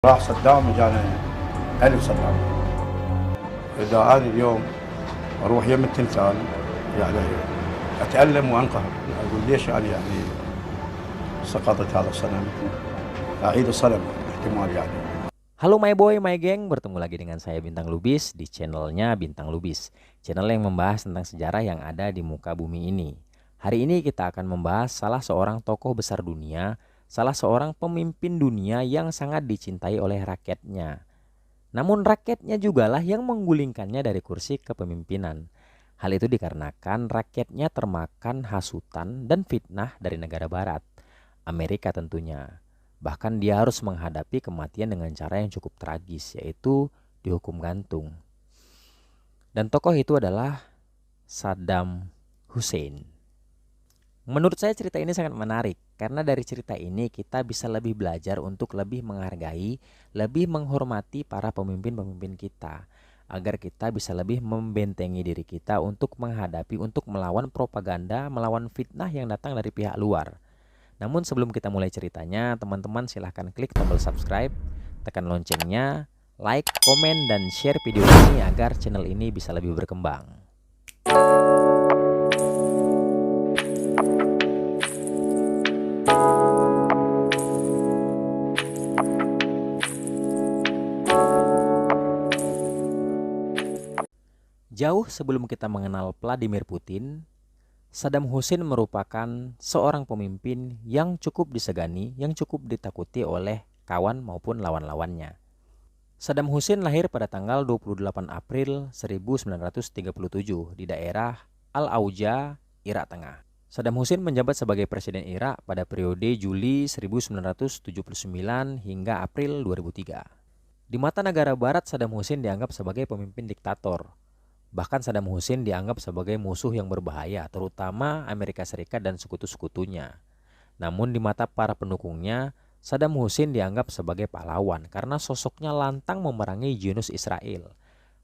راح صدام وجانا ألف صدام. إذا أنا اليوم أروح يم التمثال يعني أتألم وأنقهر، أقول ليش أنا يعني سقطت هذا الصنم، أعيد الصنم احتمال يعني. Halo my boy, my gang, bertemu lagi dengan saya Bintang Lubis di channelnya Bintang Lubis, channel yang membahas tentang sejarah yang ada di muka bumi ini. Hari ini kita akan membahas salah seorang tokoh besar dunia, salah seorang pemimpin dunia yang sangat dicintai oleh rakyatnya. Namun rakyatnya jugalah yang menggulingkannya dari kursi kepemimpinan. Hal itu dikarenakan rakyatnya termakan hasutan dan fitnah dari negara barat, Amerika tentunya. Bahkan dia harus menghadapi kematian dengan cara yang cukup tragis, yaitu dihukum gantung. Dan tokoh itu adalah Saddam Hussein. Menurut saya cerita ini sangat menarik, karena dari cerita ini kita bisa lebih belajar untuk lebih menghargai, lebih menghormati para pemimpin-pemimpin kita, agar kita bisa lebih membentengi diri kita untuk menghadapi, untuk melawan propaganda, melawan fitnah yang datang dari pihak luar. Namun sebelum kita mulai ceritanya, teman-teman silahkan klik tombol subscribe, tekan loncengnya, like, komen, dan share video ini agar channel ini bisa lebih berkembang. Jauh sebelum kita mengenal Vladimir Putin, Saddam Hussein merupakan seorang pemimpin yang cukup disegani, yang cukup ditakuti oleh kawan maupun lawan-lawannya. Saddam Hussein lahir pada tanggal 28 April 1937 di daerah Al-Auja, Irak Tengah. Saddam Hussein menjabat sebagai presiden Irak pada periode Juli 1979 hingga April 2003. Di mata negara barat, Saddam Hussein dianggap sebagai pemimpin diktator. Bahkan Saddam Hussein dianggap sebagai musuh yang berbahaya, terutama Amerika Serikat dan sekutu-sekutunya. Namun di mata para pendukungnya, Saddam Hussein dianggap sebagai pahlawan karena sosoknya lantang memerangi Zionis Israel.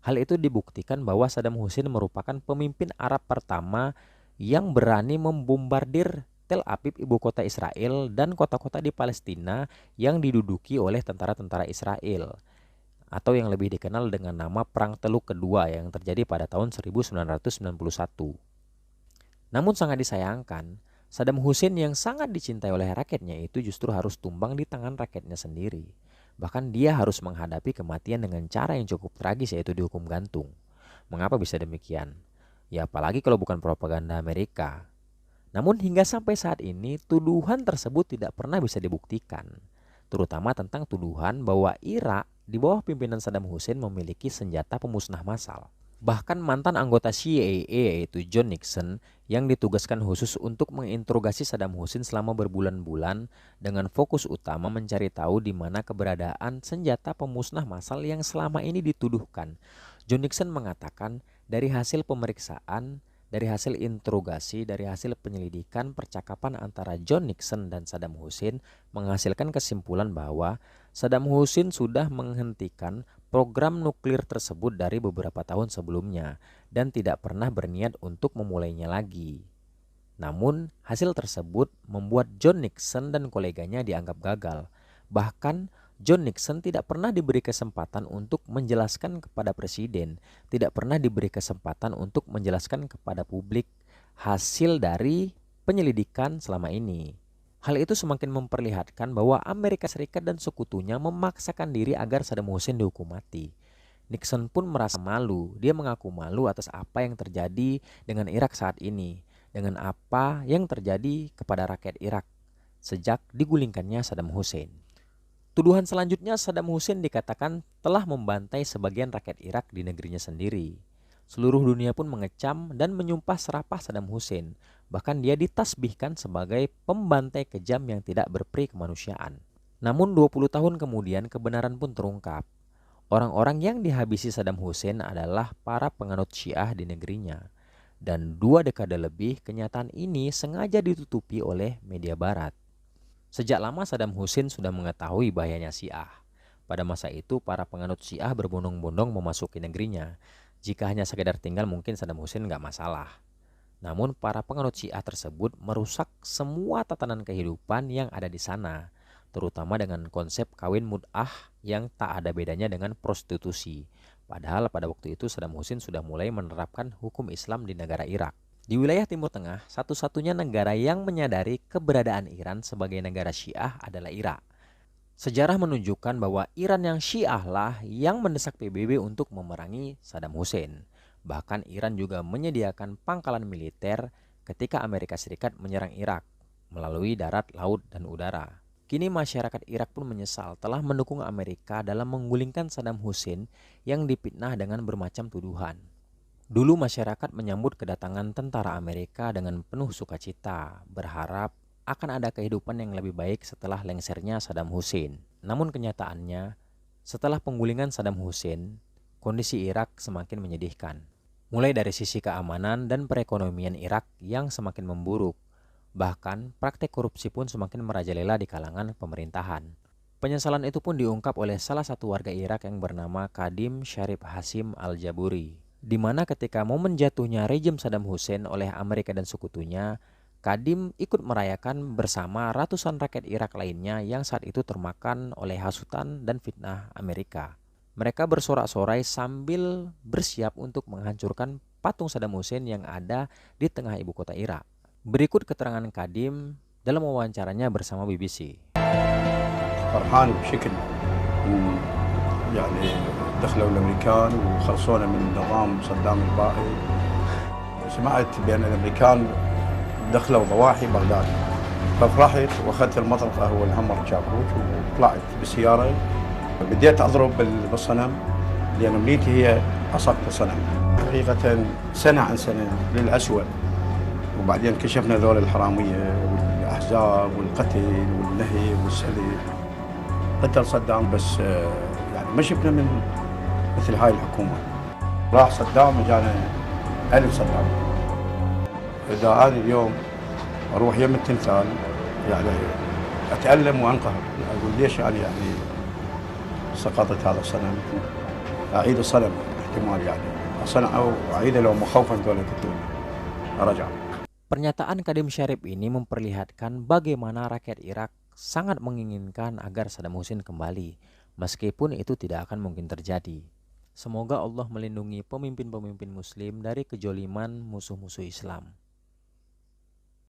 Hal itu dibuktikan bahwa Saddam Hussein merupakan pemimpin Arab pertama yang berani membombardir Tel Aviv, ibu kota Israel, dan kota-kota di Palestina yang diduduki oleh tentara-tentara Israel, atau yang lebih dikenal dengan nama Perang Teluk Kedua yang terjadi pada tahun 1991. Namun sangat disayangkan, Saddam Hussein yang sangat dicintai oleh rakyatnya itu justru harus tumbang di tangan rakyatnya sendiri. Bahkan dia harus menghadapi kematian dengan cara yang cukup tragis, yaitu dihukum gantung. Mengapa bisa demikian? Ya apalagi kalau bukan propaganda Amerika. Namun hingga sampai saat ini tuduhan tersebut tidak pernah bisa dibuktikan, terutama tentang tuduhan bahwa Irak di bawah pimpinan Saddam Hussein memiliki senjata pemusnah massal. Bahkan mantan anggota CIA yaitu John Nixon yang ditugaskan khusus untuk menginterogasi Saddam Hussein selama berbulan-bulan dengan fokus utama mencari tahu di mana keberadaan senjata pemusnah massal yang selama ini dituduhkan. John Nixon mengatakan dari hasil pemeriksaan, dari hasil interogasi, dari hasil penyelidikan, percakapan antara John Nixon dan Saddam Hussein menghasilkan kesimpulan bahwa Saddam Hussein sudah menghentikan program nuklir tersebut dari beberapa tahun sebelumnya dan tidak pernah berniat untuk memulainya lagi. Namun, hasil tersebut membuat John Nixon dan koleganya dianggap gagal. Bahkan, John Nixon tidak pernah diberi kesempatan untuk menjelaskan kepada presiden, tidak pernah diberi kesempatan untuk menjelaskan kepada publik hasil dari penyelidikan selama ini. Hal itu semakin memperlihatkan bahwa Amerika Serikat dan sekutunya memaksakan diri agar Saddam Hussein dihukum mati. Nixon pun merasa malu, dia mengaku malu atas apa yang terjadi dengan Irak saat ini, dengan apa yang terjadi kepada rakyat Irak sejak digulingkannya Saddam Hussein. Tuduhan selanjutnya, Saddam Hussein dikatakan telah membantai sebagian rakyat Irak di negerinya sendiri. Seluruh dunia pun mengecam dan menyumpah serapah Saddam Hussein. Bahkan dia ditasbihkan sebagai pembantai kejam yang tidak berperi kemanusiaan. Namun 20 tahun kemudian kebenaran pun terungkap. Orang-orang yang dihabisi Saddam Hussein adalah para penganut Syiah di negerinya. Dan 2 dekade lebih kenyataan ini sengaja ditutupi oleh media barat. Sejak lama Saddam Hussein sudah mengetahui bahayanya Syiah. Pada masa itu para penganut Syiah berbondong-bondong memasuki negerinya. Jika hanya sekedar tinggal mungkin Saddam Hussein nggak masalah. Namun para penganut Syiah tersebut merusak semua tatanan kehidupan yang ada di sana, terutama dengan konsep kawin mut'ah yang tak ada bedanya dengan prostitusi. Padahal pada waktu itu Saddam Hussein sudah mulai menerapkan hukum Islam di negara Irak. Di wilayah Timur Tengah, satu-satunya negara yang menyadari keberadaan Iran sebagai negara Syiah adalah Irak. Sejarah menunjukkan bahwa Iran yang Syiah lah yang mendesak PBB untuk memerangi Saddam Hussein. Bahkan Iran juga menyediakan pangkalan militer ketika Amerika Serikat menyerang Irak melalui darat, laut, dan udara. Kini masyarakat Irak pun menyesal telah mendukung Amerika dalam menggulingkan Saddam Hussein yang dipitnah dengan bermacam tuduhan. Dulu masyarakat menyambut kedatangan tentara Amerika dengan penuh sukacita, berharap akan ada kehidupan yang lebih baik setelah lengsernya Saddam Hussein. Namun kenyataannya, setelah penggulingan Saddam Hussein, kondisi Irak semakin menyedihkan. Mulai dari sisi keamanan dan perekonomian Irak yang semakin memburuk. Bahkan praktek korupsi pun semakin merajalela di kalangan pemerintahan. Penyesalan itu pun diungkap oleh salah satu warga Irak yang bernama Kadim Sharif Hashim Al-Jaburi, di mana ketika momen jatuhnya rejim Saddam Hussein oleh Amerika dan sekutunya, Kadim ikut merayakan bersama ratusan rakyat Irak lainnya yang saat itu termakan oleh hasutan dan fitnah Amerika. Mereka bersorak-sorai sambil bersiap untuk menghancurkan patung Saddam Hussein yang ada di tengah ibu kota Irak. Berikut keterangan Kadim dalam wawancaranya bersama BBC. فرحان بشكل يعني دخلوا الامريكان وخلصونا من نظام صدام البائي. سمعت بان الامريكان دخلوا ضواحي بغداد، ففرحت واخذت المطرقه والهمر شاكوش وطلعت بالسياره. بديت اضرب بالصنم لان امنيتي هي اسقط الصنم. حقيقه سنه عن سنه للاسوء. وبعدين كشفنا ذول الحراميه والاحزاب والقتل والنهي والسلب. قتل صدام بس يعني ما شفنا من مثل هاي الحكومه. راح صدام وجانا ألف صدام. اذا انا اليوم اروح يم التمثال يعني اتالم وانقهر، اقول ليش انا يعني سقطت هذا الصنم، اعيد الصنم احتمال يعني اصنعه واعيده لو مخوفا ذول يقتلوني ارجع. Pernyataan Kadim Sharif ini memperlihatkan bagaimana rakyat Irak sangat menginginkan agar Saddam Hussein kembali, meskipun itu tidak akan mungkin terjadi. Semoga Allah melindungi pemimpin-pemimpin Muslim dari kejoliman musuh-musuh Islam.